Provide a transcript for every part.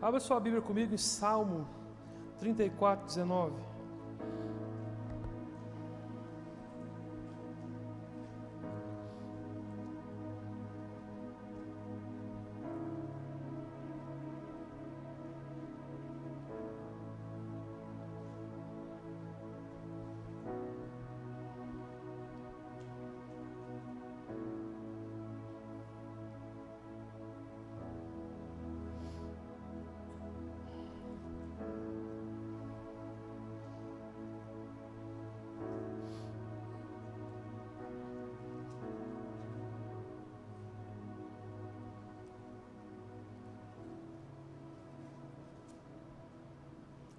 Abra sua Bíblia comigo em Salmo 34, 19.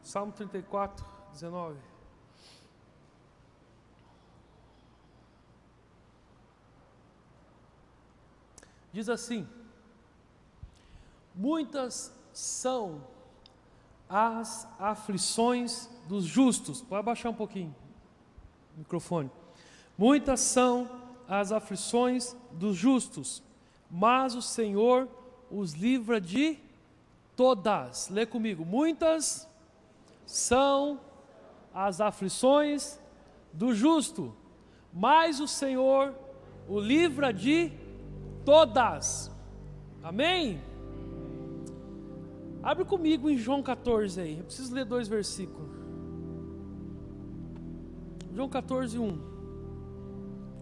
Salmo 34, 19. Diz assim: muitas são as aflições dos justos. Pode abaixar um pouquinho o microfone. Muitas são as aflições dos justos, mas o Senhor os livra de todas. Lê comigo. Muitas são as aflições do justo, mas o Senhor o livra de todas. Amém? Abre comigo em João 14 aí, eu preciso ler 2 versículos. João 14, 1.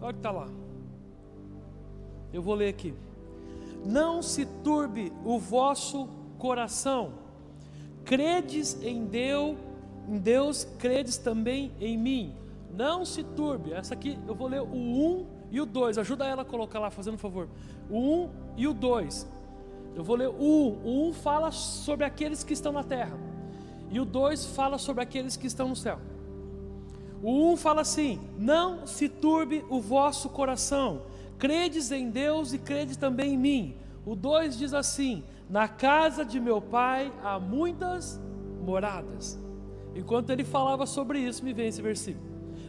Olha que está lá. Eu vou ler aqui. Não se turbe o vosso coração. Credes em Deus, credes também em mim. Não se turbe. Essa aqui eu vou ler o 1 e o 2. Ajuda ela a colocar lá, fazendo um favor. O 1 e o 2. Eu vou ler o 1. O 1 fala sobre aqueles que estão na terra. E o 2 fala sobre aqueles que estão no céu. O 1 fala assim: não se turbe o vosso coração. Credes em Deus e credes também em mim. O 2 diz assim: na casa de meu pai há muitas moradas. Enquanto ele falava sobre isso, me vem esse versículo.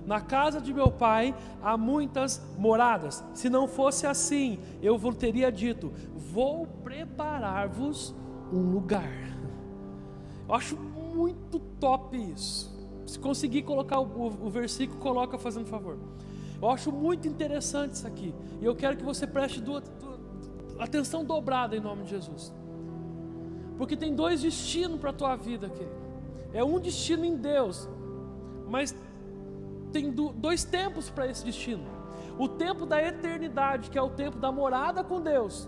Na casa de meu pai há muitas moradas. Se não fosse assim, eu vos teria dito: vou preparar-vos um lugar. Eu acho muito top isso. Se conseguir colocar o versículo, coloca, fazendo favor. Eu acho muito interessante isso aqui. E eu quero que você preste atenção dobrada em nome de Jesus. Porque tem 2 destinos para a tua vida, querido. É um destino em Deus, mas tem 2 tempos para esse destino. O tempo da eternidade, que é o tempo da morada com Deus.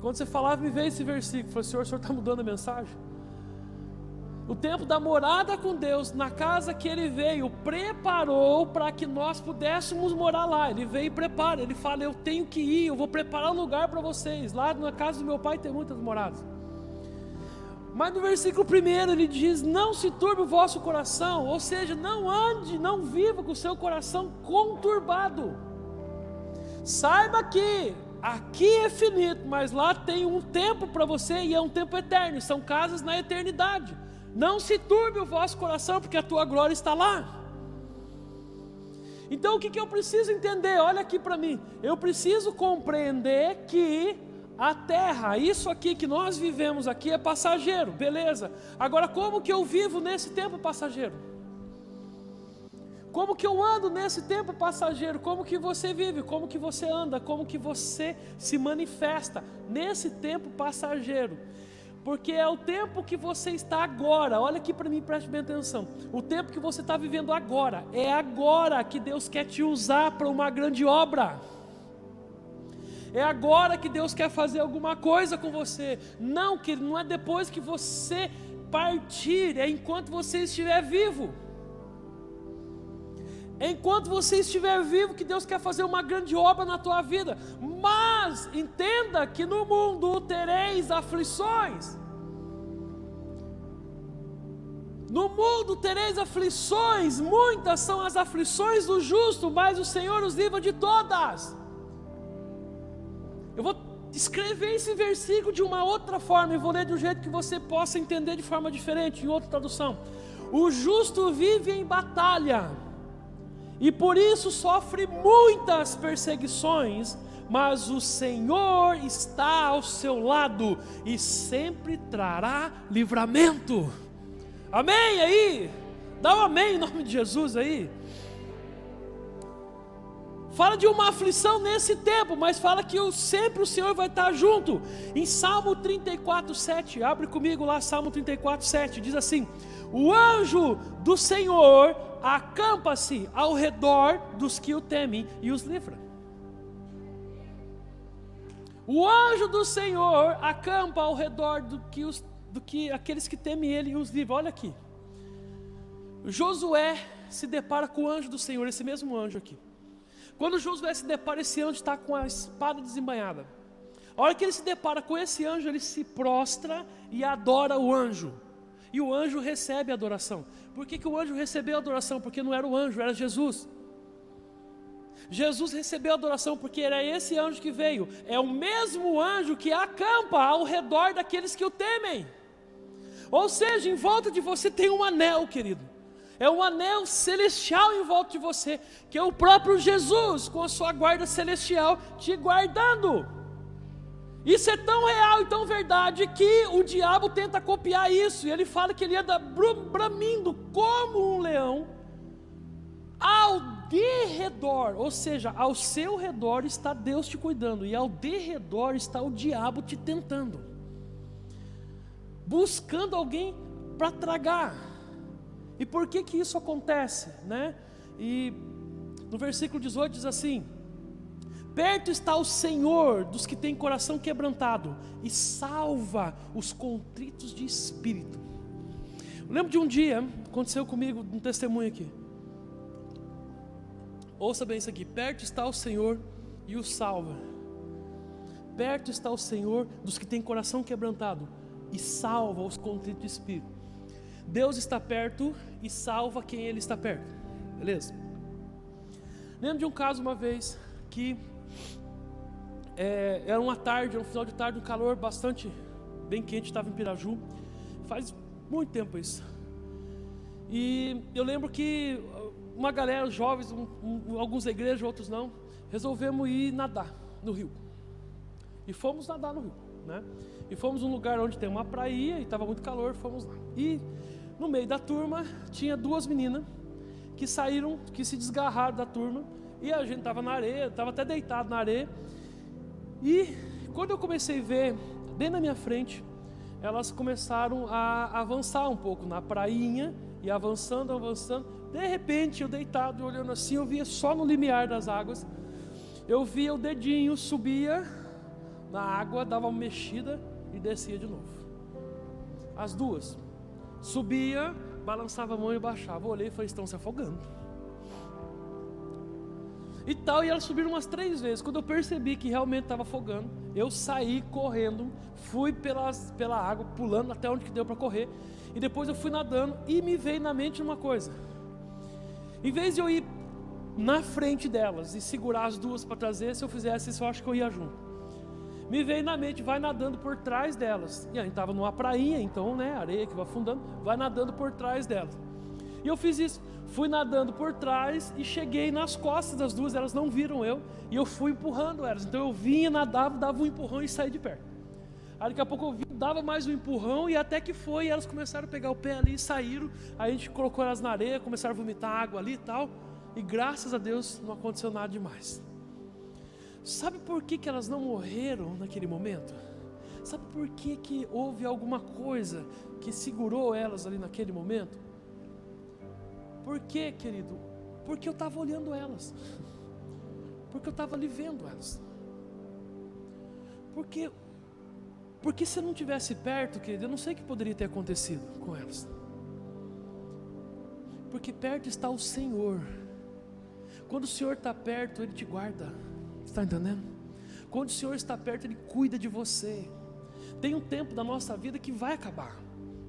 Quando você falava, me veio esse versículo. Eu falei: Senhor, o Senhor está mudando a mensagem? O tempo da morada com Deus, na casa que Ele veio, preparou para que nós pudéssemos morar lá. Ele veio e prepara, Ele fala: eu tenho que ir, eu vou preparar um lugar para vocês. Lá na casa do meu pai tem muitas moradas. Mas no versículo 1 ele diz: não se turbe o vosso coração. Ou seja, não ande, não viva com o seu coração conturbado. Saiba que aqui é finito, mas lá tem um tempo para você, e é um tempo eterno, são casas na eternidade. Não se turbe o vosso coração, porque a tua glória está lá. Então o que eu preciso entender? Olha aqui para mim. Eu preciso compreender que a terra, isso aqui que nós vivemos aqui é passageiro, beleza. Agora, como que eu vivo nesse tempo passageiro? Como que eu ando nesse tempo passageiro? Como que você vive? Como que você anda? Como que você se manifesta nesse tempo passageiro? Porque é o tempo que você está agora. Olha aqui para mim, preste bem atenção. O tempo que você está vivendo agora, é agora que Deus quer te usar para uma grande obra. É agora que Deus quer fazer alguma coisa com você. Não, que não é depois que você partir, é enquanto você estiver vivo. É enquanto você estiver vivo que Deus quer fazer uma grande obra na tua vida. Mas entenda que no mundo tereis aflições. No mundo tereis aflições. Muitas são as aflições do justo, mas o Senhor os livra de todas. Eu vou escrever esse versículo de uma outra forma e vou ler de um jeito que você possa entender de forma diferente, em outra tradução. O justo vive em batalha e por isso sofre muitas perseguições, mas o Senhor está ao seu lado e sempre trará livramento. Amém aí? Dá um amém em nome de Jesus aí. Fala de uma aflição nesse tempo, mas fala que sempre o Senhor vai estar junto. Em Salmo 34:7, abre comigo lá, Salmo 34:7, diz assim: o anjo do Senhor acampa-se ao redor dos que o temem e os livra. O anjo do Senhor acampa ao redor do que aqueles que temem Ele e os livra. Olha aqui, Josué se depara com o anjo do Senhor, esse mesmo anjo aqui. Quando Josué se depara, esse anjo está com a espada desembainhada. A hora que ele se depara com esse anjo, ele se prostra e adora o anjo. E o anjo recebe a adoração. Por que o anjo recebeu a adoração? Porque não era o anjo, era Jesus. Jesus recebeu a adoração porque era esse anjo que veio. É o mesmo anjo que acampa ao redor daqueles que o temem. Ou seja, em volta de você tem um anel, querido. É um anel celestial em volta de você, que é o próprio Jesus, com a sua guarda celestial, te guardando. Isso é tão real e tão verdade, que o diabo tenta copiar isso, e ele fala que ele anda bramindo como um leão, ao derredor, ou seja, ao seu redor está Deus te cuidando, e ao derredor está o diabo te tentando, buscando alguém para tragar. E por que isso acontece, né? E no versículo 18 diz assim: perto está o Senhor dos que têm coração quebrantado e salva os contritos de espírito. Eu lembro de um dia, aconteceu comigo um testemunho aqui. Ouça bem isso aqui: perto está o Senhor e os salva. Perto está o Senhor dos que têm coração quebrantado e salva os contritos de espírito. Deus está perto e salva quem Ele está perto, beleza? Lembro de um caso uma vez que era uma tarde, era um final de tarde, um calor bastante bem quente, estava em Piraju, faz muito tempo isso. E eu lembro que uma galera, jovens, alguns da igreja, outros não, resolvemos ir nadar no rio. E fomos nadar no rio, né? E fomos num lugar onde tem uma praia e estava muito calor, fomos lá. E no meio da turma tinha duas meninas que saíram, que se desgarraram da turma, e a gente estava na areia, estava até deitado na areia. E quando eu comecei a ver, bem na minha frente, elas começaram a avançar um pouco na prainha, e avançando, de repente eu deitado, olhando assim, eu via só no limiar das águas, eu via o dedinho, subia na água, dava uma mexida e descia de novo. As duas, subia, balançava a mão e baixava. Eu olhei e falei: estão se afogando. E tal, e elas subiram umas 3 vezes. Quando eu percebi que realmente estava afogando, eu saí correndo, fui pela água, pulando até onde que deu para correr, e depois eu fui nadando, e me veio na mente uma coisa: em vez de eu ir na frente delas e segurar as duas para trazer, se eu fizesse isso, eu acho que eu ia junto. Me veio na mente: vai nadando por trás delas. E a gente estava numa prainha, então, né, areia que vai afundando, vai nadando por trás delas. E eu fiz isso, fui nadando por trás e cheguei nas costas das duas, elas não viram eu, e eu fui empurrando elas. Então eu vinha, nadava, dava um empurrão e saí de perto. Aí daqui a pouco eu vinha, dava mais um empurrão, e até que foi, e elas começaram a pegar o pé ali e saíram. Aí a gente colocou elas na areia, começaram a vomitar água ali e tal, e graças a Deus não aconteceu nada demais. Sabe por que elas não morreram naquele momento? Sabe por que houve alguma coisa que segurou elas ali naquele momento? Por quê, querido? Porque eu estava olhando elas. Porque eu estava ali vendo elas. Porque se eu não estivesse perto, querido, eu não sei o que poderia ter acontecido com elas. Porque perto está o Senhor. Quando o Senhor está perto, Ele te guarda. Está entendendo? Quando o Senhor está perto, Ele cuida de você. Tem um tempo da nossa vida que vai acabar.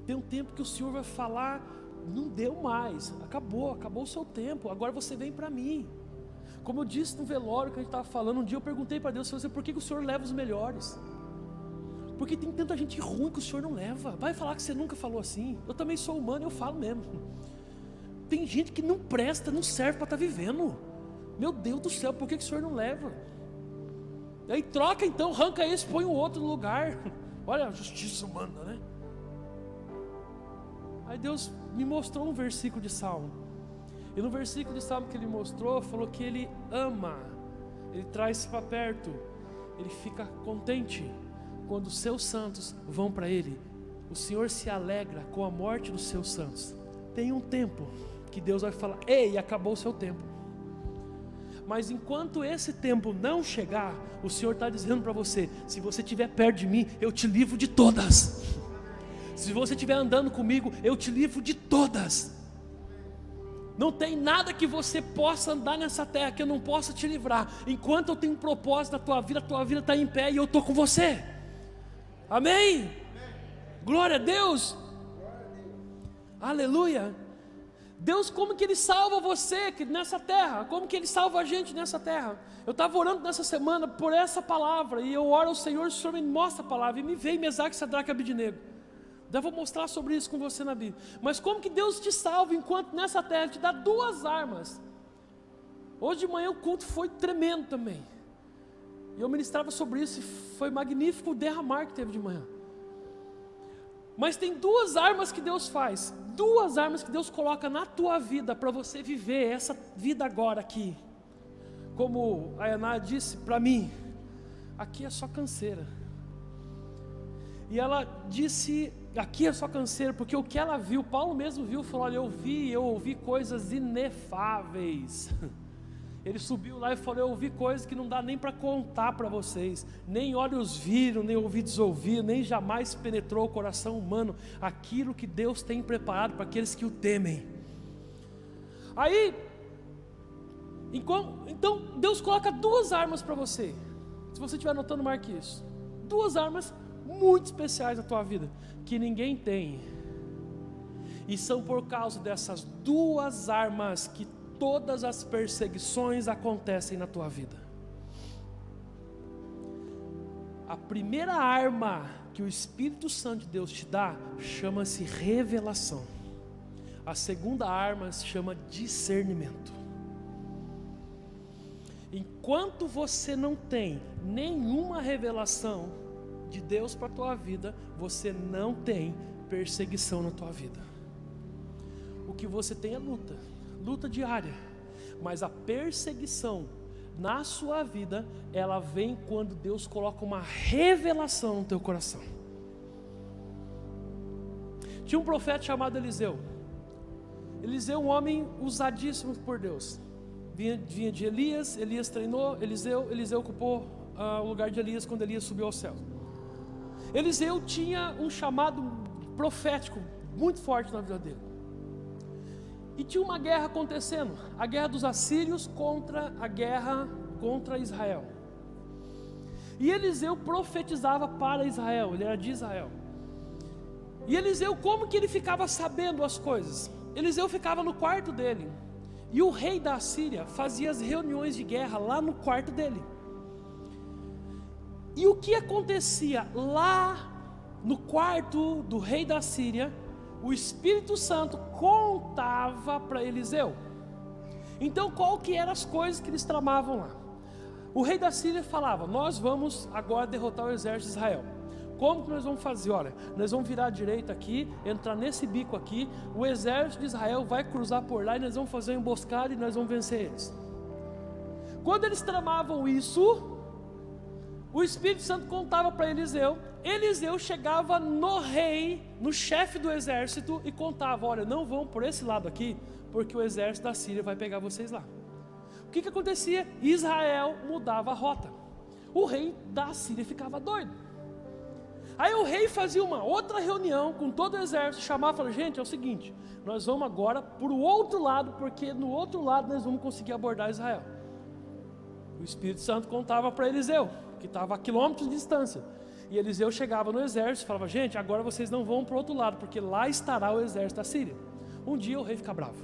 Tem um tempo que o Senhor vai falar: não deu mais, acabou o seu tempo, agora você vem para mim. Como eu disse no velório que a gente estava falando, um dia eu perguntei para Deus: por que o Senhor leva os melhores? Porque tem tanta gente ruim que o Senhor não leva. Vai falar que você nunca falou assim. Eu também sou humano e eu falo mesmo. Tem gente que não presta, não serve para estar vivendo. Meu Deus do céu, por que o Senhor não leva? Aí troca então, arranca esse, põe o outro no lugar. Olha a justiça humana, né? Aí Deus me mostrou um versículo de Salmo. E no versículo de Salmo que Ele mostrou, falou que Ele ama, Ele traz para perto, Ele fica contente quando os seus santos vão para Ele. O Senhor se alegra com a morte dos seus santos. Tem um tempo que Deus vai falar: ei, acabou o seu tempo. Mas enquanto esse tempo não chegar, o Senhor está dizendo para você: se você estiver perto de mim, eu te livro de todas. Se você estiver andando comigo, eu te livro de todas. Não tem nada que você possa andar nessa terra que eu não possa te livrar. Enquanto eu tenho um propósito na tua vida, a tua vida está em pé e eu estou com você. Amém? Glória a Deus. Aleluia. Deus, como que Ele salva você nessa terra? Como que Ele salva a gente nessa terra? Eu estava orando nessa semana por essa palavra, e eu oro ao Senhor, o Senhor me mostra a palavra, e me veio Mesaque, Sadraque e Abednego. Eu vou mostrar sobre isso com você na Bíblia. Mas como que Deus te salva enquanto nessa terra Ele te dá duas armas? Hoje de manhã o culto foi tremendo também. E eu ministrava sobre isso, e foi magnífico o derramar que teve de manhã. Mas tem duas armas que Deus faz, duas armas que Deus coloca na tua vida para você viver essa vida agora aqui. Como a Ana disse para mim, aqui é só canseira. E ela disse, aqui é só canseira, porque o que ela viu, Paulo mesmo viu, falou: olha, eu ouvi coisas inefáveis. Ele subiu lá e falou: eu ouvi coisas que não dá nem para contar para vocês, nem olhos viram, nem ouvidos ouviram, nem jamais penetrou o coração humano aquilo que Deus tem preparado para aqueles que o temem. Aí, então Deus coloca duas armas para você. Se você estiver anotando, marque isso. Duas armas muito especiais na tua vida, que ninguém tem. E são por causa dessas duas armas que todas as perseguições acontecem na tua vida. A primeira arma que o Espírito Santo de Deus te dá chama-se revelação. A segunda arma se chama discernimento. Enquanto você não tem nenhuma revelação de Deus para a tua vida, você não tem perseguição na tua vida. O que você tem é luta diária, mas a perseguição na sua vida, ela vem quando Deus coloca uma revelação no teu coração. Tinha um profeta chamado Eliseu. Eliseu, um homem usadíssimo por Deus. Vinha de Elias, Elias treinou Eliseu ocupou o lugar de Elias quando Elias subiu ao céu. Eliseu tinha um chamado profético muito forte na vida dele. E tinha uma guerra acontecendo, a guerra dos assírios contra Israel. E Eliseu profetizava para Israel, ele era de Israel. E Eliseu, como que ele ficava sabendo as coisas? Eliseu ficava no quarto dele, e o rei da Assíria fazia as reuniões de guerra lá no quarto dele. E o que acontecia lá no quarto do rei da Assíria? O Espírito Santo contava para Eliseu. Então, qual que eram as coisas que eles tramavam lá? O rei da Síria falava: nós vamos agora derrotar o exército de Israel. Como que nós vamos fazer? Olha, nós vamos virar à direita aqui, entrar nesse bico aqui, o exército de Israel vai cruzar por lá e nós vamos fazer uma emboscada e nós vamos vencer eles. Quando eles tramavam isso, o Espírito Santo contava para Eliseu. Eliseu chegava no rei, no chefe do exército, e contava: olha, não vão por esse lado aqui, porque o exército da Síria vai pegar vocês lá. O que acontecia? Israel mudava a rota. O rei da Síria ficava doido. Aí o rei fazia uma outra reunião com todo o exército, chamava e falava: gente, é o seguinte, nós vamos agora para o outro lado, porque no outro lado nós vamos conseguir abordar Israel. O Espírito Santo contava para Eliseu, que estava a quilômetros de distância. E Eliseu chegava no exército e falava: gente, agora vocês não vão para o outro lado, porque lá estará o exército da Síria. Um dia o rei fica bravo.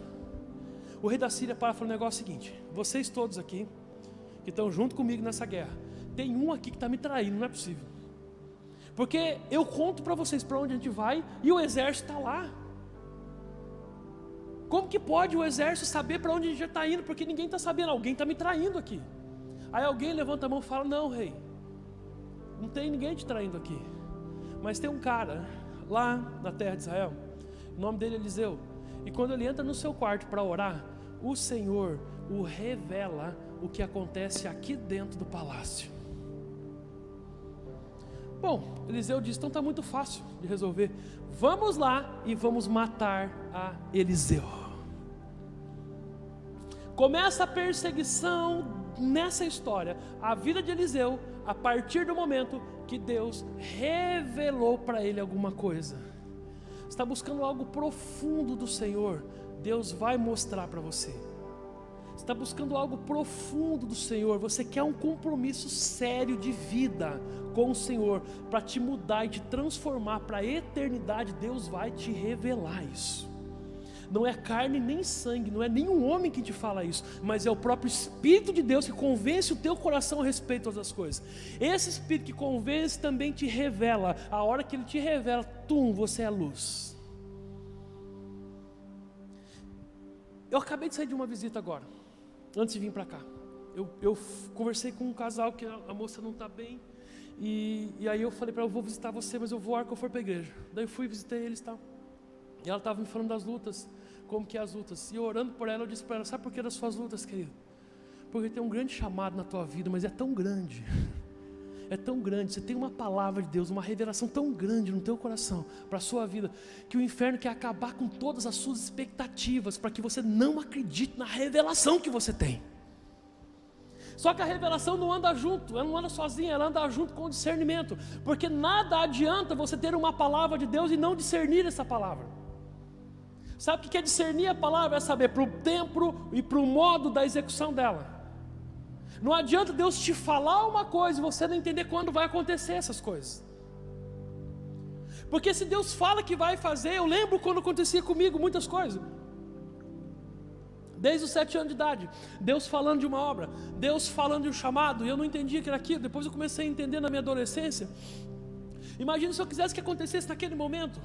O rei da Síria para e fala o negócio seguinte: vocês todos aqui, que estão junto comigo nessa guerra, tem um aqui que está me traindo, não é possível. Porque eu conto para vocês para onde a gente vai e o exército está lá. Como que pode o exército saber para onde a gente está indo? Porque ninguém está sabendo, alguém está me traindo aqui. Aí alguém levanta a mão e fala: não, rei, não tem ninguém te traindo aqui. Mas tem um cara lá na terra de Israel, o nome dele é Eliseu. E quando ele entra no seu quarto para orar, o Senhor o revela o que acontece aqui dentro do palácio. Bom, Eliseu diz, então está muito fácil de resolver. Vamos lá e vamos matar a Eliseu. Começa a perseguição nessa história, a vida de Eliseu, a partir do momento que Deus revelou para ele alguma coisa. Você está buscando algo profundo do Senhor, Deus vai mostrar para você. Você está buscando algo profundo do Senhor, você quer um compromisso sério de vida com o Senhor, para te mudar e te transformar para a eternidade, Deus vai te revelar isso. Não é carne nem sangue, não é nenhum homem que te fala isso, mas é o próprio Espírito de Deus que convence o teu coração a respeito de todas as coisas. Esse Espírito que convence também te revela, a hora que Ele te revela, você é luz. Eu acabei de sair de uma visita agora, antes de vir para cá. Eu conversei com um casal que a moça não está bem, e aí eu falei para ela, eu vou visitar você, mas eu vou a hora que eu for para a igreja. Daí eu fui, visitei eles e tal. E ela estava me falando das lutas, como que é as lutas. E eu orando por ela, eu disse para ela, sabe por que das suas lutas, querido? Porque tem um grande chamado na tua vida, mas é tão grande. É tão grande, você tem uma palavra de Deus, uma revelação tão grande no teu coração, para a sua vida, que o inferno quer acabar com todas as suas expectativas, para que você não acredite na revelação que você tem. Só que a revelação não anda junto, ela não anda sozinha, ela anda junto com o discernimento, porque nada adianta você ter uma palavra de Deus e não discernir essa palavra. Sabe o que é discernir a palavra? É saber para o tempo e para o modo da execução dela. Não adianta Deus te falar uma coisa e você não entender quando vai acontecer essas coisas. Porque se Deus fala que vai fazer, eu lembro quando acontecia comigo muitas coisas. Desde os 7 anos de idade, Deus falando de uma obra, Deus falando de um chamado, e eu não entendia que era aquilo. Depois eu comecei a entender na minha adolescência. Imagina se eu quisesse que acontecesse naquele momento.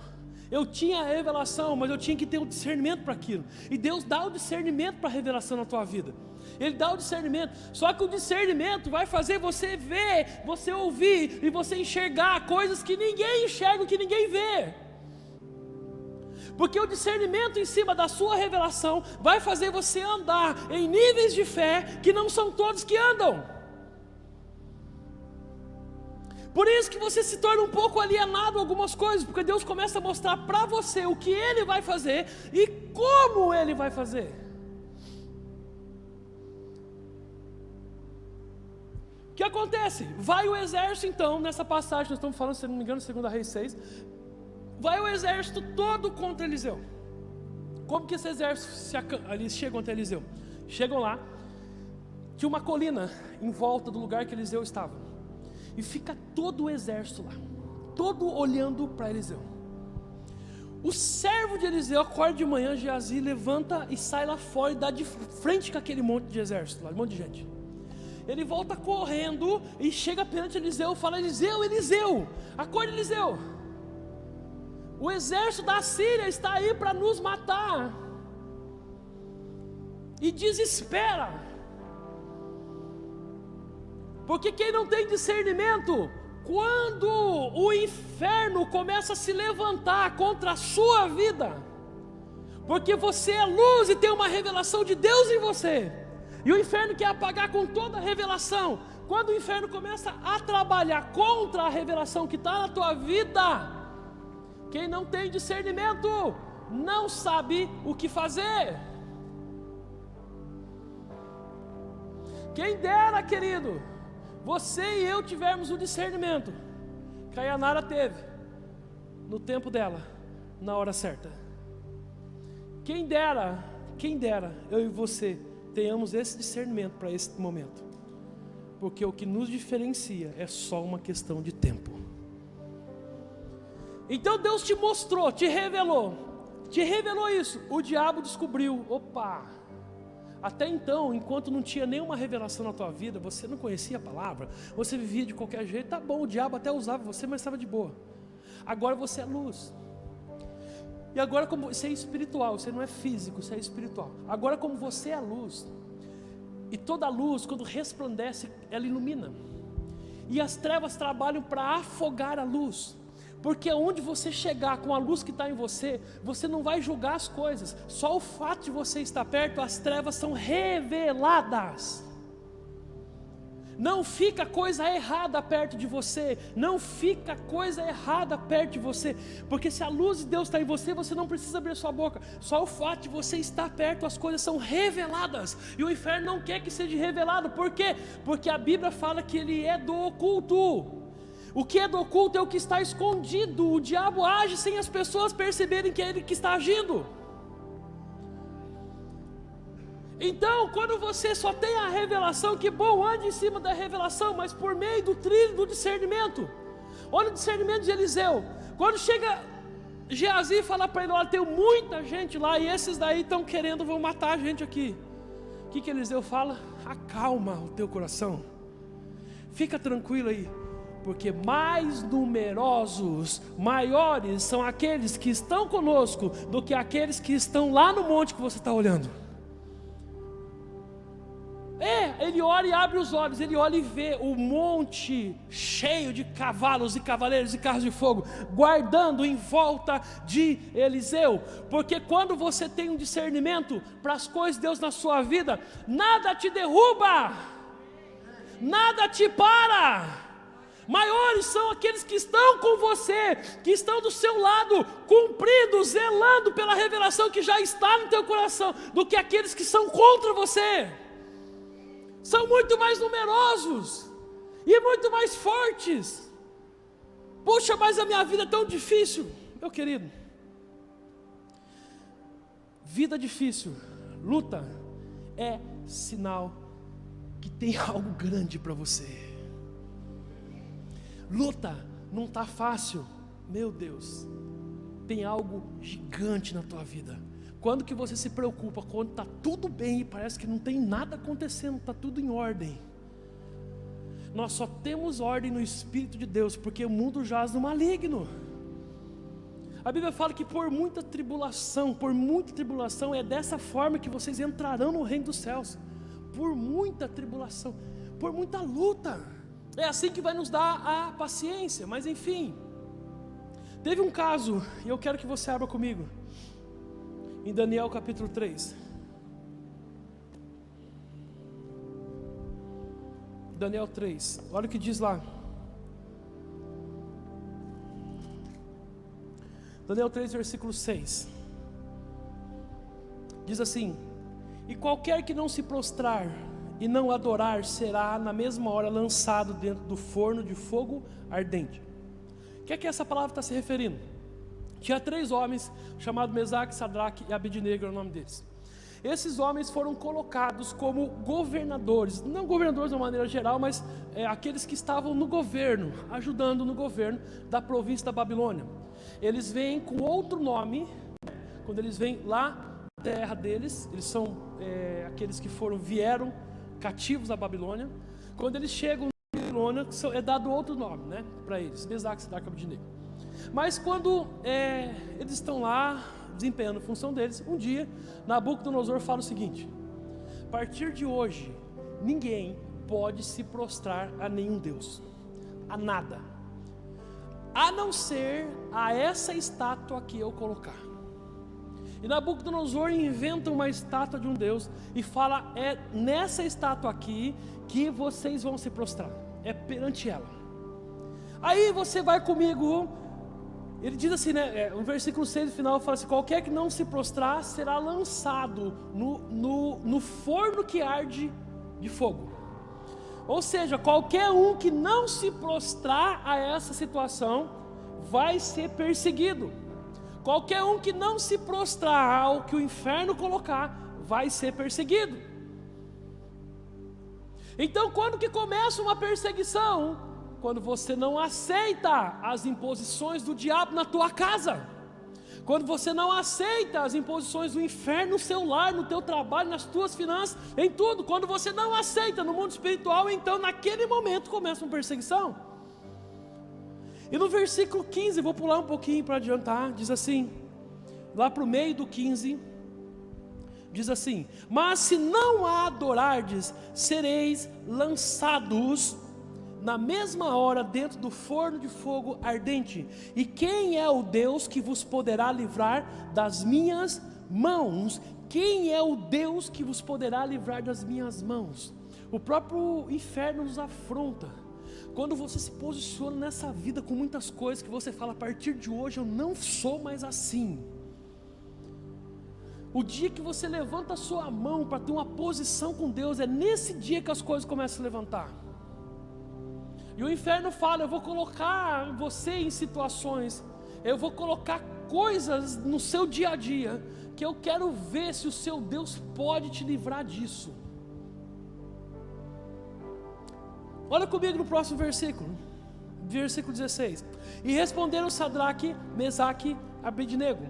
Eu tinha a revelação, mas eu tinha que ter o discernimento para aquilo. E Deus dá o discernimento para a revelação na tua vida. Ele dá o discernimento. Só que o discernimento vai fazer você ver, você ouvir e você enxergar coisas que ninguém enxerga, que ninguém vê. Porque o discernimento em cima da sua revelação vai fazer você andar em níveis de fé que não são todos que andam. Por isso que você se torna um pouco alienado a algumas coisas, porque Deus começa a mostrar para você o que Ele vai fazer e como Ele vai fazer. O que acontece? Vai o exército então, nessa passagem, nós estamos falando, se não me engano, 2 Reis 6, vai o exército todo contra Eliseu. Como que esse exército ali chegam até Eliseu? Chegam lá, tinha uma colina em volta do lugar que Eliseu estava. E fica todo o exército lá, todo olhando para Eliseu. O servo de Eliseu acorda de manhã, Geazi levanta e sai lá fora e dá de frente com aquele monte de exército lá, um monte de gente. Ele volta correndo e chega perante Eliseu e fala, Eliseu, Eliseu, acorda Eliseu. O exército da Síria está aí para nos matar. E desespera. Porque quem não tem discernimento, quando o inferno começa a se levantar contra a sua vida, porque você é luz e tem uma revelação de Deus em você, e o inferno quer apagar com toda a revelação. Quando o inferno começa a trabalhar contra a revelação que está na tua vida, quem não tem discernimento não sabe o que fazer. Quem dera, querido, você e eu tivermos o discernimento que a Yanara teve no tempo dela, na hora certa. Quem dera, eu e você tenhamos esse discernimento para esse momento, porque o que nos diferencia é só uma questão de tempo. Então Deus te mostrou, te revelou isso. O diabo descobriu, opa, até então, enquanto não tinha nenhuma revelação na tua vida, você não conhecia a palavra, você vivia de qualquer jeito, tá bom, o diabo até usava você, mas estava de boa. Agora você é luz. E agora como você é espiritual, você não é físico, você é espiritual. Agora como você é luz, e toda luz quando resplandece, ela ilumina. E as trevas trabalham para afogar a luz. Porque onde você chegar com a luz que está em você, você não vai julgar as coisas. Só o fato de você estar perto, as trevas são reveladas. Não fica coisa errada perto de você. Não fica coisa errada perto de você. Porque se a luz de Deus está em você, você não precisa abrir sua boca. Só o fato de você estar perto, as coisas são reveladas. E o inferno não quer que seja revelado. Por quê? Porque a Bíblia fala que ele é do oculto. O que é do oculto é o que está escondido. O diabo age sem as pessoas perceberem que é ele que está agindo. Então, quando você só tem a revelação, que bom, ande em cima da revelação, mas por meio do trilho do discernimento. Olha o discernimento de Eliseu. Quando chega Geazi e fala para ele: olha, tem muita gente lá, e esses daí estão querendo, vão matar a gente aqui. O que Eliseu fala? Acalma o teu coração, fica tranquilo aí, porque mais numerosos, maiores são aqueles que estão conosco do que aqueles que estão lá no monte que você está olhando. Ele olha e abre os olhos, ele olha e vê o monte cheio de cavalos e cavaleiros e carros de fogo, guardando em volta de Eliseu. Porque quando você tem um discernimento para as coisas de Deus na sua vida, nada te derruba, nada te para. Maiores são aqueles que estão com você, que estão do seu lado, cumprindo, zelando pela revelação que já está no teu coração, do que aqueles que são contra você. São muito mais numerosos e muito mais fortes. Puxa, mas a minha vida é tão difícil. Meu querido, vida difícil, luta, é sinal que tem algo grande para você. Luta não está fácil, meu Deus, tem algo gigante na tua vida. Quando que você se preocupa? Quando está tudo bem e parece que não tem nada acontecendo, está tudo em ordem. Nós só temos ordem no Espírito de Deus, porque o mundo jaz no maligno. A Bíblia fala que por muita tribulação, é dessa forma que vocês entrarão no reino dos céus. Por muita tribulação, por muita luta. É assim que vai nos dar a paciência. Mas enfim, teve um caso, e eu quero que você abra comigo, em Daniel capítulo 3. Daniel 3, olha o que diz lá. Daniel 3, versículo 6. Diz assim: e qualquer que não se prostrar e não adorar, será na mesma hora lançado dentro do forno de fogo ardente. O que é que essa palavra está se referindo? Tinha 3 homens, chamados Mesaque, Sadraque e Abednego, é o nome deles. Esses homens foram colocados como governadores, não governadores de uma maneira geral, mas aqueles que estavam no governo, ajudando no governo da província da Babilônia. Eles vêm com outro nome, quando eles vêm lá na terra deles, eles são aqueles que vieram cativos da Babilônia. Quando eles chegam na Babilônia, é dado outro nome, né, para eles, Mesaque, Sadraque e Abednego. Mas quando eles estão lá desempenhando a função deles, um dia Nabucodonosor fala o seguinte: a partir de hoje ninguém pode se prostrar a nenhum Deus, a nada, a não ser a essa estátua que eu colocar. E Nabucodonosor inventa uma estátua de um Deus e fala: é nessa estátua aqui que vocês vão se prostrar, é perante ela. Aí você vai comigo. Ele diz assim, né, no versículo 6 no final, fala assim: qualquer que não se prostrar será lançado no forno que arde de fogo. Ou seja, qualquer um que não se prostrar a essa situação vai ser perseguido. Qualquer um que não se prostrar ao que o inferno colocar vai ser perseguido. Então, quando que começa uma perseguição? Quando você não aceita as imposições do diabo na tua casa, quando você não aceita as imposições do inferno no seu lar, no teu trabalho, nas tuas finanças, em tudo, quando você não aceita no mundo espiritual, então naquele momento começa uma perseguição. E no versículo 15, vou pular um pouquinho para adiantar, diz assim, lá para o meio do 15, diz assim: mas se não a adorardes, sereis lançados na mesma hora dentro do forno de fogo ardente. E quem é o Deus que vos poderá livrar das minhas mãos? Quem é o Deus que vos poderá livrar das minhas mãos? O próprio inferno nos afronta. Quando você se posiciona nessa vida com muitas coisas que você fala, a partir de hoje eu não sou mais assim. O dia que você levanta a sua mão para ter uma posição com Deus, é nesse dia que as coisas começam a levantar. E o inferno fala: eu vou colocar você em situações, eu vou colocar coisas no seu dia a dia, que eu quero ver se o seu Deus pode te livrar disso. Olha comigo no próximo versículo, versículo 16. E responderam Sadraque, Mesaque, Abednego,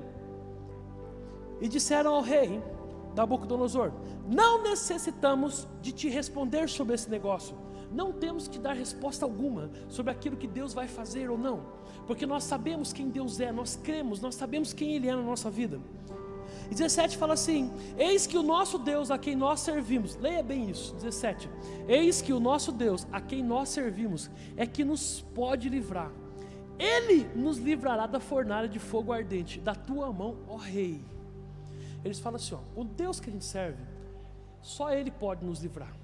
e disseram ao rei Nabucodonosor: não necessitamos de te responder sobre esse negócio. Não temos que dar resposta alguma sobre aquilo que Deus vai fazer ou não, porque nós sabemos quem Deus é, nós cremos, nós sabemos quem Ele é na nossa vida. E 17 fala assim: eis que o nosso Deus a quem nós servimos, leia bem isso, 17, eis que o nosso Deus a quem nós servimos é que nos pode livrar. Ele nos livrará da fornalha de fogo ardente, da tua mão, ó rei. Eles falam assim, ó, o Deus que a gente serve, só Ele pode nos livrar.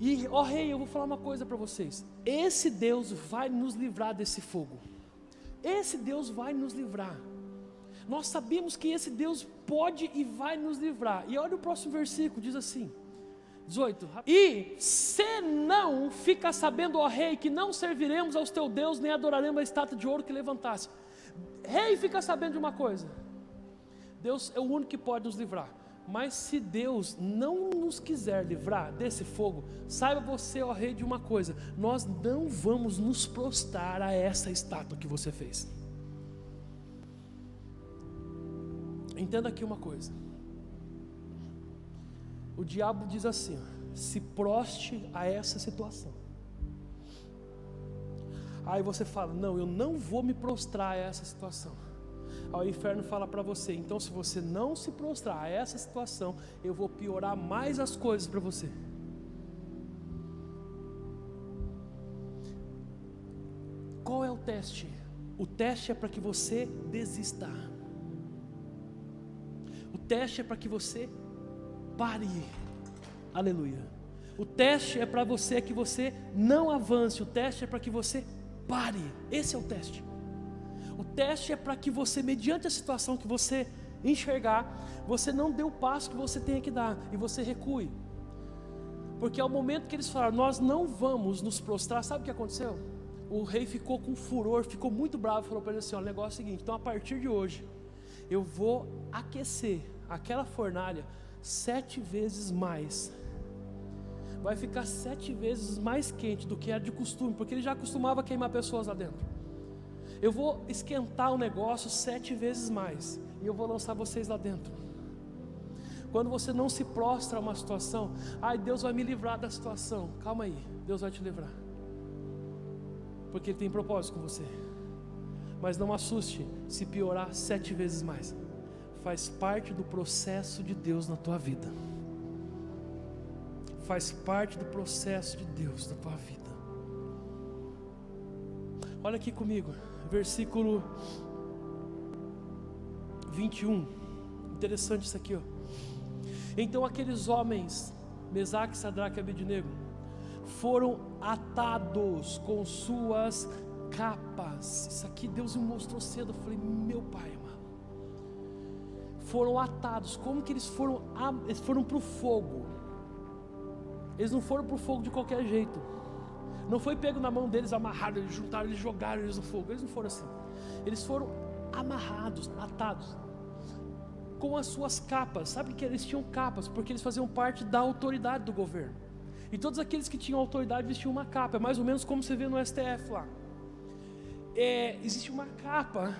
E, ó rei, eu vou falar uma coisa para vocês: esse Deus vai nos livrar desse fogo. Esse Deus vai nos livrar. Nós sabemos que esse Deus pode e vai nos livrar. E olha o próximo versículo, diz assim, 18: e se não, fica sabendo, ó rei, que não serviremos aos teus deuses, nem adoraremos a estátua de ouro que levantasse. Rei, fica sabendo de uma coisa: Deus é o único que pode nos livrar. Mas se Deus não nos quiser livrar desse fogo, saiba você, ó rei, de uma coisa: nós não vamos nos prostrar a essa estátua que você fez. Entenda aqui uma coisa: o diabo diz assim, ó, se proste a essa situação. Aí você fala: não, eu não vou me prostrar a essa situação. Aí o inferno fala para você: então se você não se prostrar a essa situação, eu vou piorar mais as coisas para você. Qual é o teste? O teste é para que você desista. O teste é para que você pare. Aleluia. O teste é para você que você não avance. O teste é para que você pare. Esse é o teste. O teste é para que você, mediante a situação que você enxergar, você não dê o passo que você tenha que dar e você recue. Porque ao momento que eles falaram: nós não vamos nos prostrar, sabe o que aconteceu? O rei ficou com furor, ficou muito bravo, falou para ele assim: ó, o negócio é o seguinte, então a partir de hoje eu vou aquecer aquela fornalha 7 vezes mais. Vai ficar 7 vezes mais quente do que era de costume, porque ele já costumava queimar pessoas lá dentro. Eu vou esquentar o negócio 7 vezes mais, e eu vou lançar vocês lá dentro. Quando você não se prostra a uma situação: ai, Deus vai me livrar da situação. Calma aí, Deus vai te livrar, porque Ele tem propósito com você. Mas não assuste se piorar 7 vezes mais. Faz parte do processo de Deus na tua vida. Faz parte do processo de Deus na tua vida. Olha aqui comigo, versículo 21. Interessante isso aqui, ó. Então aqueles homens, Mesaque, Sadraque e Abednego, foram atados com suas capas. Isso aqui Deus me mostrou cedo. Eu falei: meu pai amado. Foram atados. Como que eles foram? Eles foram para o fogo. Eles não foram para o fogo de qualquer jeito. Não foi pego na mão deles, amarrado, eles juntaram, eles jogaram eles no fogo. Eles não foram assim. Eles foram amarrados, atados com as suas capas. Sabe que eles tinham capas? Porque eles faziam parte da autoridade do governo. E todos aqueles que tinham autoridade vestiam uma capa. É mais ou menos como você vê no STF lá. Existe uma capa,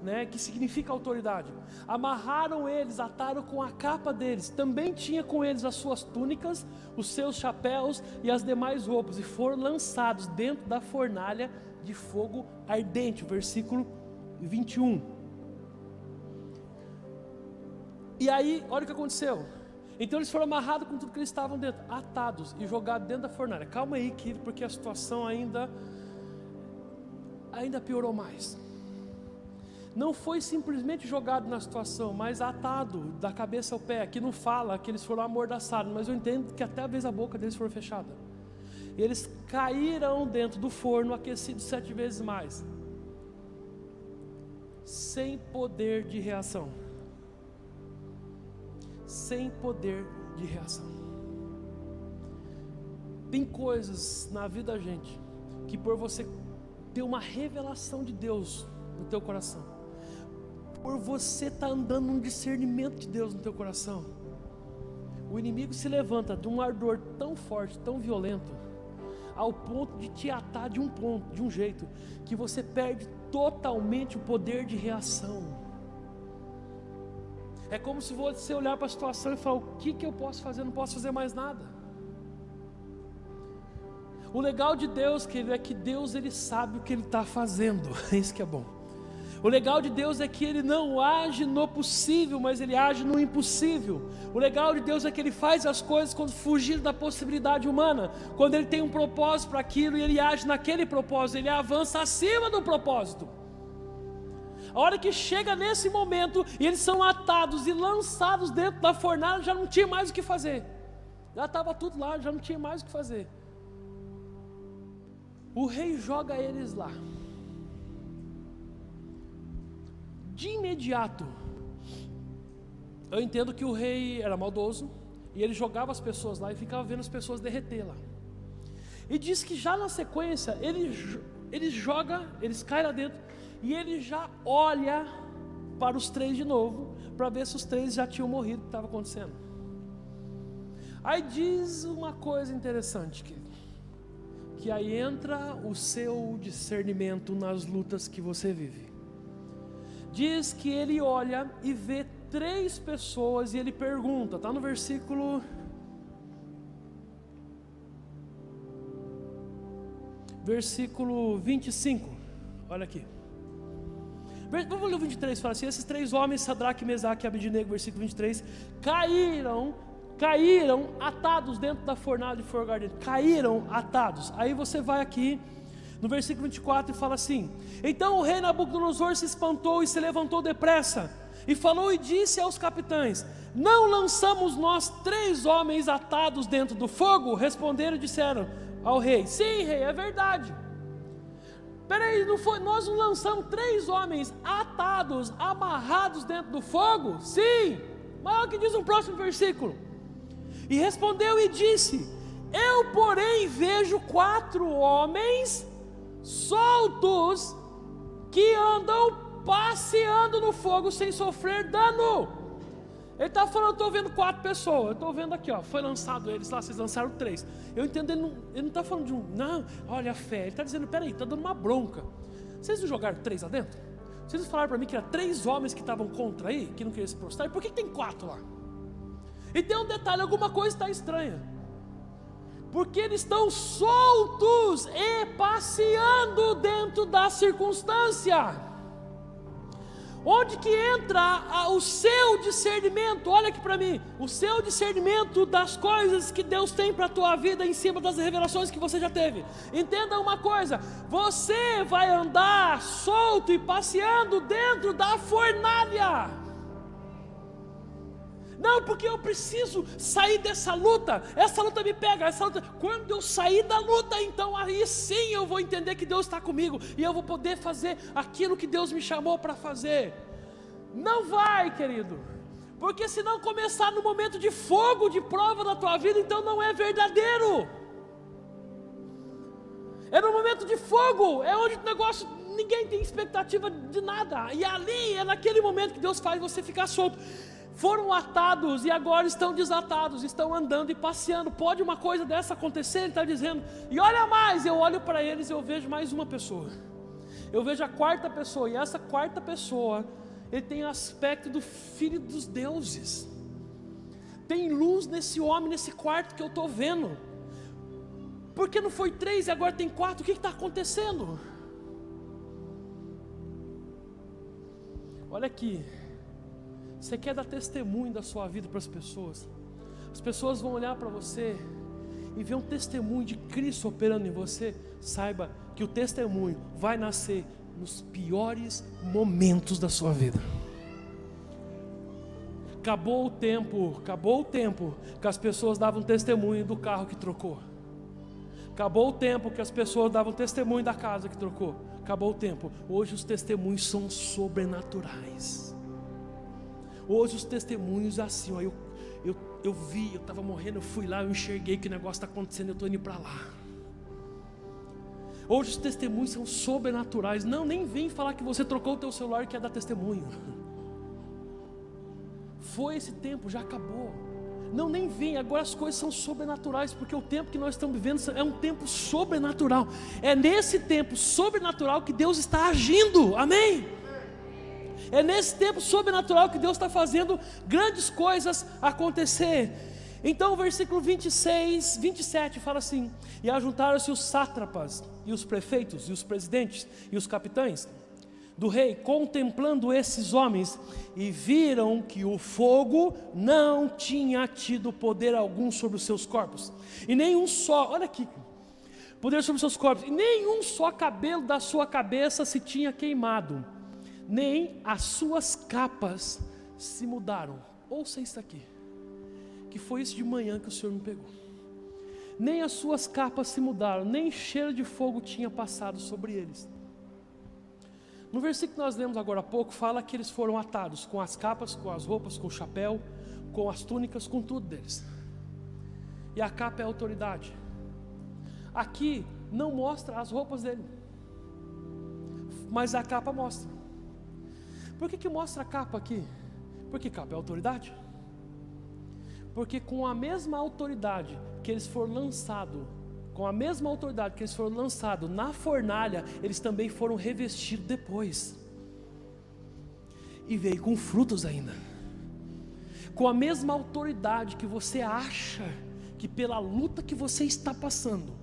né, que significa autoridade. Amarraram eles, ataram com a capa deles. Também tinha com eles as suas túnicas, os seus chapéus e as demais roupas, e foram lançados dentro da fornalha de fogo ardente. Versículo 21. E aí, olha o que aconteceu. Então eles foram amarrados com tudo que eles estavam dentro, atados e jogados dentro da fornalha. Calma aí, querido, porque a situação ainda piorou mais. Não foi simplesmente jogado na situação, mas atado da cabeça ao pé. Aqui não fala que eles foram amordaçados, mas eu entendo que até a vez a boca deles foi fechada. E eles caíram dentro do forno, aquecidos 7 vezes mais, sem poder de reação. Sem poder de reação. Tem coisas na vida da gente que, por você ter uma revelação de Deus no teu coração, por você estar andando num discernimento de Deus no teu coração, o inimigo se levanta de um ardor tão forte, tão violento, ao ponto de te atar de um jeito, que você perde totalmente o poder de reação. É como se você olhar para a situação e falar: o que eu posso fazer? Eu não posso fazer mais nada. O legal de Deus, querido, é que Deus, Ele sabe o que Ele está fazendo. É isso que é bom. O legal de Deus é que Ele não age no possível, mas Ele age no impossível. O legal de Deus é que Ele faz as coisas quando fugir da possibilidade humana, quando Ele tem um propósito para aquilo e Ele age naquele propósito, Ele avança acima do propósito. A hora que chega nesse momento e eles são atados e lançados dentro da fornalha, já não tinha mais o que fazer. Já estava tudo lá, já não tinha mais o que fazer. O rei joga eles lá. De imediato, eu entendo que o rei era maldoso e ele jogava as pessoas lá e ficava vendo as pessoas derreter lá. E diz que já na sequência ele joga, eles caem lá dentro e ele já olha para os 3 de novo, para ver se os 3 já tinham morrido, o que estava acontecendo. Aí diz uma coisa interessante, que aí entra o seu discernimento nas lutas que você vive. Diz que ele olha e vê 3 pessoas e ele pergunta, está no versículo 25, olha aqui. Vamos ler o 23, fala assim: esses 3 homens, Sadraque, Mesaque e Abednego, versículo 23, caíram atados dentro da fornalha de fogo ardente. Caíram atados. Aí você vai aqui no versículo 24 e fala assim: então o rei Nabucodonosor se espantou e se levantou depressa e falou e disse aos capitães: não lançamos nós 3 homens atados dentro do fogo? Responderam e disseram ao rei: sim, rei, é verdade. Peraí, nós não lançamos 3 homens atados, amarrados dentro do fogo? Sim. Mas olha o que diz no próximo versículo: e respondeu e disse: eu porém vejo 4 homens soltos que andam passeando no fogo sem sofrer dano. Ele está falando: eu estou vendo 4 pessoas, eu estou vendo aqui, ó, foi lançado eles lá, vocês lançaram 3. Eu entendo, ele não está falando de não, olha a fé, ele está dizendo: peraí, está dando uma bronca. Vocês não jogaram 3 lá dentro? Vocês falaram para mim que eram 3 homens que estavam contra aí, que não queriam se prostrar, e por que tem 4 lá? E tem um detalhe, alguma coisa está estranha, porque eles estão soltos e passeando dentro da circunstância. Onde que entra o seu discernimento? Olha aqui para mim, o seu discernimento das coisas que Deus tem para a tua vida em cima das revelações que você já teve. Entenda uma coisa: você vai andar solto e passeando dentro da fornalha. Não, porque eu preciso sair dessa luta, essa luta me pega, essa luta. Quando eu sair da luta, então aí sim eu vou entender que Deus está comigo e eu vou poder fazer aquilo que Deus me chamou para fazer. Não vai, querido, porque se não começar no momento de fogo, de prova da tua vida, então não é verdadeiro. É no momento de fogo, é onde o negócio, ninguém tem expectativa de nada, e ali é naquele momento que Deus faz você ficar solto. Foram atados e agora estão desatados, estão andando e passeando. Pode uma coisa dessa acontecer? Ele está dizendo. E olha mais, eu olho para eles e eu vejo mais uma pessoa. Eu vejo a 4ª pessoa, e essa 4ª pessoa, ele tem aspecto do filho dos deuses. Tem luz nesse homem, nesse quarto que eu estou vendo. Porque não foi 3 e agora tem 4? O que está acontecendo? Olha aqui. Você quer dar testemunho da sua vida para as pessoas? as pessoas vão olhar para você e ver um testemunho de Cristo operando em você, saiba que o testemunho vai nascer nos piores momentos da sua vida. Acabou o tempo que as pessoas davam testemunho do carro que trocou. Acabou o tempo que as pessoas davam testemunho da casa que trocou. Acabou o tempo. Hoje os testemunhos são sobrenaturais. Hoje os testemunhos assim, ó, eu vi, eu estava morrendo, eu fui lá, eu enxerguei que o negócio está acontecendo, eu estou indo para lá. Hoje os testemunhos são sobrenaturais. Não, nem vem falar que você trocou o teu celular e quer dar testemunho. Foi esse tempo, já acabou. Não, nem vem, agora as coisas são sobrenaturais, porque o tempo que nós estamos vivendo é um tempo sobrenatural. É nesse tempo sobrenatural que Deus está agindo, amém? É nesse tempo sobrenatural que Deus está fazendo grandes coisas acontecer. Então o versículo 27 fala assim: e ajuntaram-se os sátrapas, e os prefeitos, e os presidentes, e os capitães do rei, contemplando esses homens, e viram que o fogo não tinha tido poder algum sobre os seus corpos, e nenhum só, olha aqui, poder sobre os seus corpos, e nenhum só cabelo da sua cabeça se tinha queimado, nem as suas capas se mudaram. Ouça isso aqui, que foi isso de manhã que o Senhor me pegou. Nem as suas capas se mudaram, nem cheiro de fogo tinha passado sobre eles. No versículo que nós lemos agora há pouco, fala que eles foram atados com as capas, com as roupas, com o chapéu, com as túnicas, com tudo deles. E a capa é a autoridade. Aqui não mostra as roupas dele, mas a capa mostra. Por que mostra a capa aqui? Porque capa é a autoridade. Porque com a mesma autoridade que eles foram lançados, na fornalha, eles também foram revestidos depois. E veio com frutos ainda. Com a mesma autoridade que você acha que pela luta que você está passando,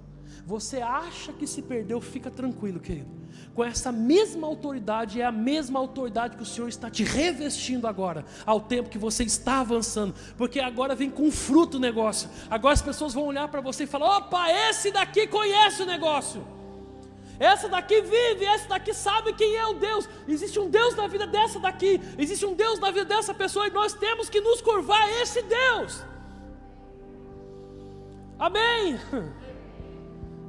você acha que se perdeu, fica tranquilo, querido. Com essa mesma autoridade, é a mesma autoridade que o Senhor está te revestindo agora, ao tempo que você está avançando, porque agora vem com fruto o negócio. Agora as pessoas vão olhar para você e falar: opa, esse daqui conhece o negócio, essa daqui vive, esse daqui sabe quem é o Deus. Existe um Deus na vida dessa daqui, existe um Deus na vida dessa pessoa, e nós temos que nos curvar a esse Deus. Amém?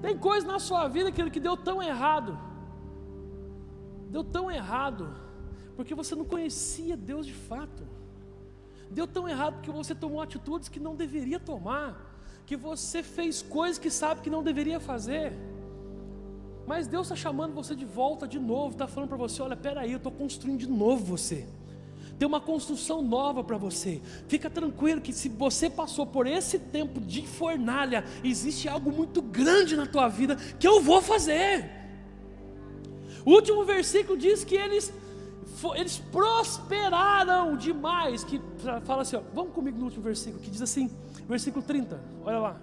Tem coisa na sua vida que deu tão errado, porque você não conhecia Deus de fato. Deu tão errado porque você tomou atitudes que não deveria tomar, que você fez coisas que sabe que não deveria fazer. Mas Deus está chamando você de volta de novo, está falando para você: olha, peraí, eu estou construindo de novo você. Tem uma construção nova para você. Fica tranquilo que se você passou por esse tempo de fornalha, existe algo muito grande na tua vida que eu vou fazer. O último versículo diz que eles prosperaram demais, que fala assim, ó, vamos comigo no último versículo, que diz assim, versículo 30, olha lá.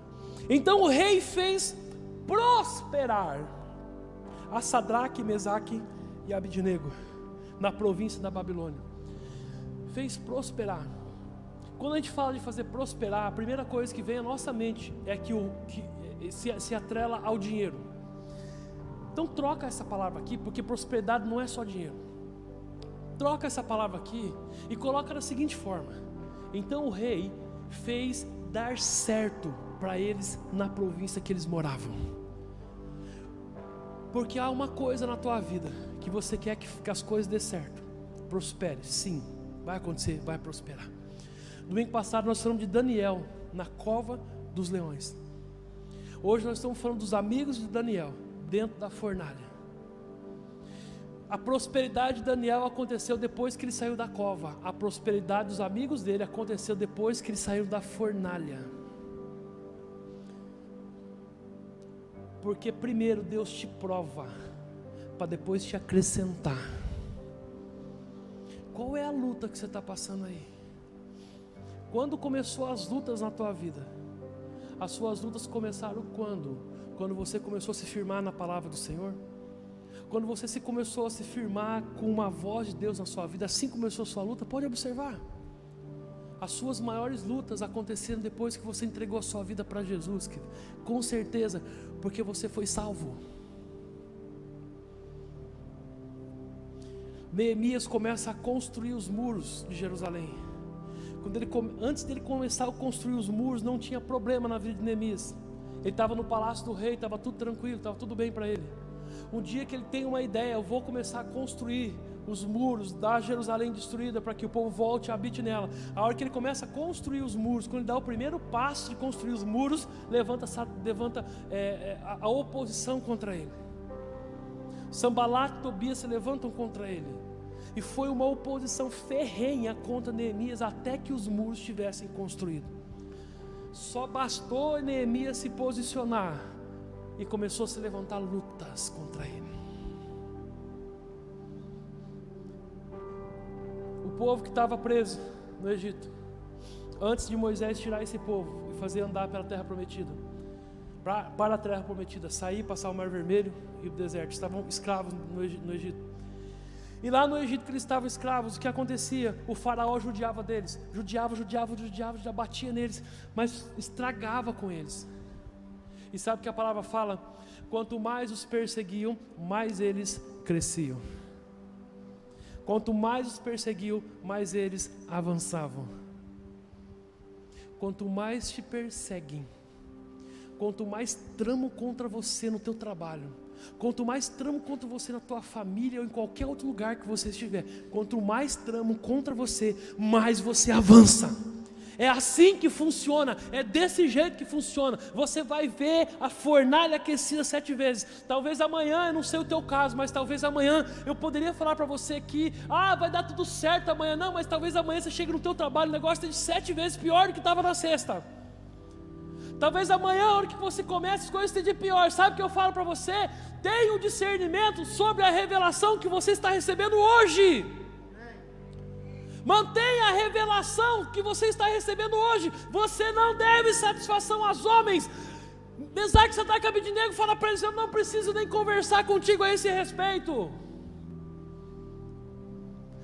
Então o rei fez prosperar a Sadraque, Mesaque e Abidnego na província da Babilônia. Fez prosperar. Quando a gente fala de fazer prosperar, a primeira coisa que vem à nossa mente é que se atrela ao dinheiro. Então troca essa palavra aqui, porque prosperidade não é só dinheiro. Troca essa palavra aqui e coloca da seguinte forma: então o rei fez dar certo para eles na província que eles moravam. Porque há uma coisa na tua vida que você quer que as coisas dê certo, prospere, sim, vai acontecer, vai prosperar. Domingo passado nós falamos de Daniel na cova dos leões. Hoje nós estamos falando dos amigos de Daniel dentro da fornalha. A prosperidade de Daniel aconteceu depois que ele saiu da cova. A prosperidade dos amigos dele aconteceu depois que ele saiu da fornalha. Porque primeiro Deus te prova, para depois te acrescentar. Qual é a luta que você está passando aí? Quando começou as lutas na tua vida? As suas lutas começaram quando? Quando você começou a se firmar na palavra do Senhor? Quando você começou a se firmar com uma voz de Deus na sua vida, assim começou a sua luta? Pode observar. As suas maiores lutas aconteceram depois que você entregou a sua vida para Jesus, querido. Com certeza, porque você foi salvo. Neemias começa a construir os muros de Jerusalém. Antes dele começar a construir os muros, não tinha problema na vida de Neemias. Ele estava no palácio do rei, estava tudo tranquilo, estava tudo bem para ele. Um dia que ele tem uma ideia, eu vou começar a construir os muros da Jerusalém destruída, para que o povo volte e habite nela. A hora que ele começa a construir os muros, quando ele dá o primeiro passo de construir os muros, levanta a oposição contra ele. Sanbalat e Tobias se levantam contra ele, e foi uma oposição ferrenha contra Neemias, até que os muros tivessem construído. Só bastou Neemias se posicionar, e começou a se levantar lutas contra ele. O povo que estava preso no Egito, antes de Moisés tirar esse povo e fazer andar pela terra prometida, para a terra prometida, sair, passar o Mar Vermelho e o deserto, estavam escravos no Egito. E lá no Egito que eles estavam escravos, o que acontecia? O faraó judiava deles, judiava, já batia neles, mas estragava com eles. E sabe o que a palavra fala? Quanto mais os perseguiam, mais eles cresciam. Quanto mais os perseguiam, mais eles avançavam. Quanto mais te perseguem, quanto mais tramam contra você no teu trabalho, quanto mais tramam contra você na tua família ou em qualquer outro lugar que você estiver, quanto mais tramam contra você, mais você avança. É assim que funciona, é desse jeito que funciona. Você vai ver a fornalha aquecida 7 vezes. Talvez amanhã, eu não sei o teu caso, mas talvez amanhã eu poderia falar para você que vai dar tudo certo amanhã. Não, mas talvez amanhã você chegue no teu trabalho, o negócio esteja 7 vezes pior do que estava na sexta. Talvez amanhã, a hora que você comece, as coisas estejam pior. Sabe o que eu falo para você? Tenha um discernimento sobre a revelação que você está recebendo hoje. Mantenha a revelação que você está recebendo hoje. Você não deve satisfação aos homens. Mesaque, Sadraque e Abednego fala para eles: eu não preciso nem conversar contigo a esse respeito.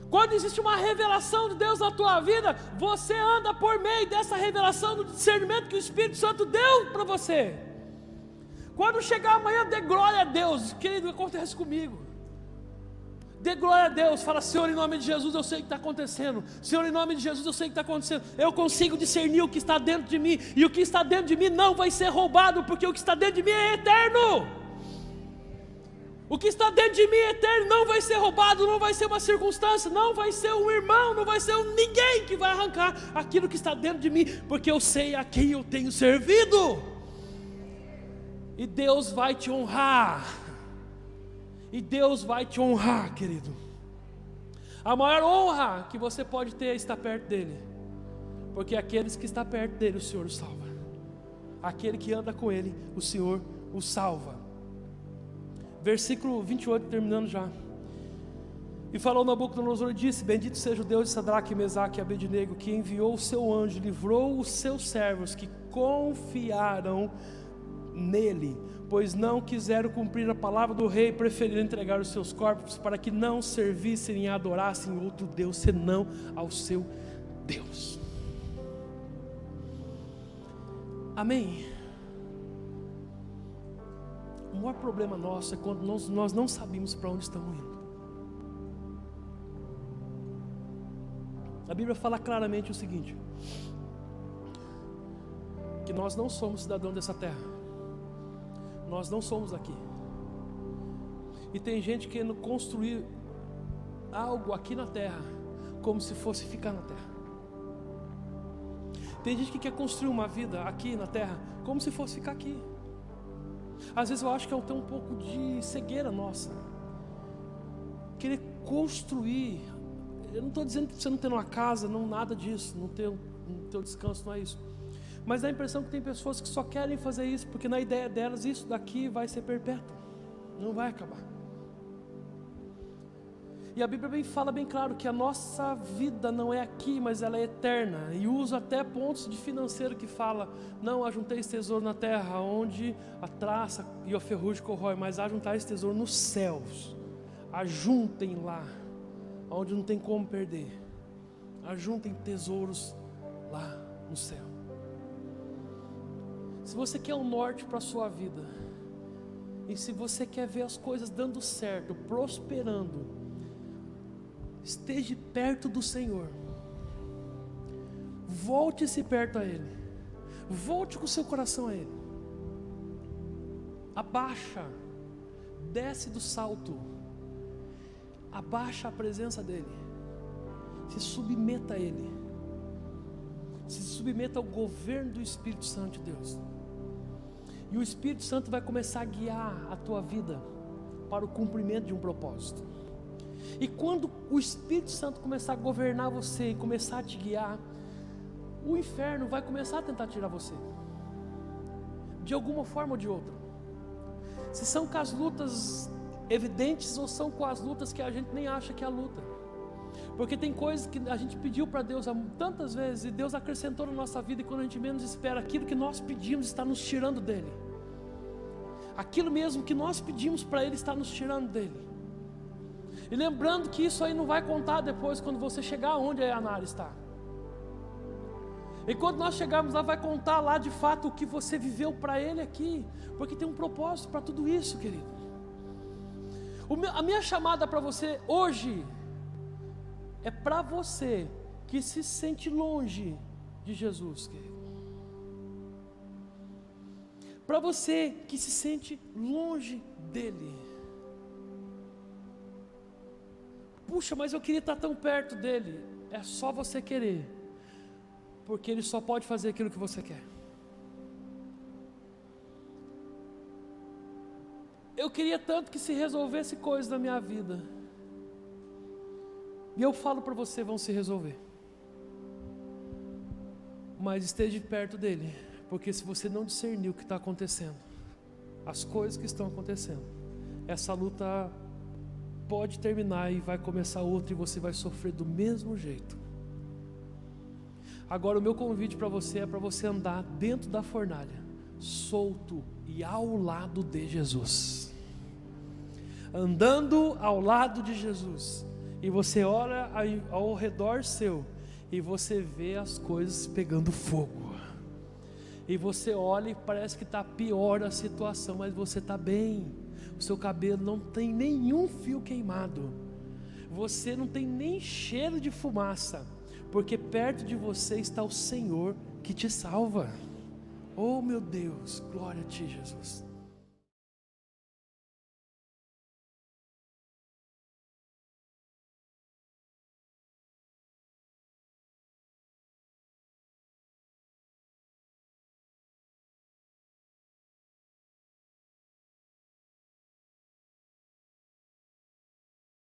Quando existe uma revelação de Deus na tua vida, você anda por meio dessa revelação do discernimento que o Espírito Santo deu para você. Quando chegar amanhã, dê glória a Deus. Querido, acontece comigo. Dê glória a Deus, fala: Senhor, em nome de Jesus eu sei o que está acontecendo. Senhor, em nome de Jesus eu sei o que está acontecendo. Eu consigo discernir o que está dentro de mim, e o que está dentro de mim não vai ser roubado, porque o que está dentro de mim é eterno. O que está dentro de mim é eterno, não vai ser roubado, não vai ser uma circunstância, não vai ser um irmão, não vai ser ninguém que vai arrancar aquilo que está dentro de mim, porque eu sei a quem eu tenho servido. E Deus vai te honrar. E Deus vai te honrar, querido. A maior honra que você pode ter é estar perto dEle, porque aqueles que estão perto dEle, o Senhor os salva. Aquele que anda com Ele, o Senhor o salva. Versículo 28, terminando já. E falou Nabucodonosor e disse: bendito seja o Deus de Sadraque, Mesaque e Abednego, que enviou o seu anjo, livrou os seus servos que confiaram nele, pois não quiseram cumprir a palavra do rei, preferiram entregar os seus corpos para que não servissem e adorassem outro Deus senão ao seu Deus. Amém. O maior problema nosso é quando nós não sabemos para onde estamos indo. A Bíblia fala claramente o seguinte: que nós não somos cidadãos dessa terra. Nós não somos daqui. E tem gente querendo construir algo aqui na terra como se fosse ficar na terra. Tem gente que quer construir uma vida aqui na terra como se fosse ficar aqui. Às vezes eu acho que é um pouco de cegueira nossa, querer construir. Eu não estou dizendo que você não ter uma casa, não, nada disso, não ter descanso, não é isso. Mas dá a impressão que tem pessoas que só querem fazer isso, porque na ideia delas isso daqui vai ser perpétuo, não vai acabar. E a Bíblia fala bem claro que a nossa vida não é aqui, mas ela é eterna. E usa até pontos de financeiro que fala: não ajunteis tesouro na terra, onde a traça e a ferrugem corrói, mas ajuntais tesouro nos céus. Ajuntem lá, onde não tem como perder. Ajuntem tesouros lá no céu. Se você quer um norte para a sua vida, e se você quer ver as coisas dando certo, prosperando, esteja perto do Senhor. Volte-se perto a Ele. Volte com o seu coração a Ele. Abaixa, desce do salto, abaixa a presença dEle, se submeta a Ele, se submeta ao governo do Espírito Santo de Deus, e o Espírito Santo vai começar a guiar a tua vida para o cumprimento de um propósito. E quando o Espírito Santo começar a governar você e começar a te guiar, o inferno vai começar a tentar tirar você, de alguma forma ou de outra. Se são com as lutas evidentes ou são com as lutas que a gente nem acha que é a luta. Porque tem coisas que a gente pediu para Deus há tantas vezes e Deus acrescentou na nossa vida, e quando a gente menos espera, aquilo que nós pedimos está nos tirando dele. Aquilo mesmo que nós pedimos para Ele está nos tirando dele. E lembrando que isso aí não vai contar depois quando você chegar onde a Nara está. E quando nós chegarmos lá, vai contar lá de fato o que você viveu para Ele aqui, porque tem um propósito para tudo isso, querido. A minha chamada para você hoje é para você que se sente longe de Jesus, querido. Para você que se sente longe dEle. Puxa, mas eu queria estar tão perto dEle. É só você querer, porque Ele só pode fazer aquilo que você quer. Eu queria tanto que se resolvesse coisas na minha vida, e eu falo para você, vão se resolver. Mas esteja perto dEle, porque se você não discernir o que está acontecendo, as coisas que estão acontecendo, essa luta pode terminar e vai começar outra, e você vai sofrer do mesmo jeito. Agora o meu convite para você é para você andar dentro da fornalha, solto e ao lado de Jesus. Andando ao lado de Jesus. E você olha ao redor seu e você vê as coisas pegando fogo. E você olha e parece que está pior a situação, mas você está bem. O seu cabelo não tem nenhum fio queimado. Você não tem nem cheiro de fumaça. Porque perto de você está o Senhor que te salva. Oh meu Deus, glória a Ti, Jesus.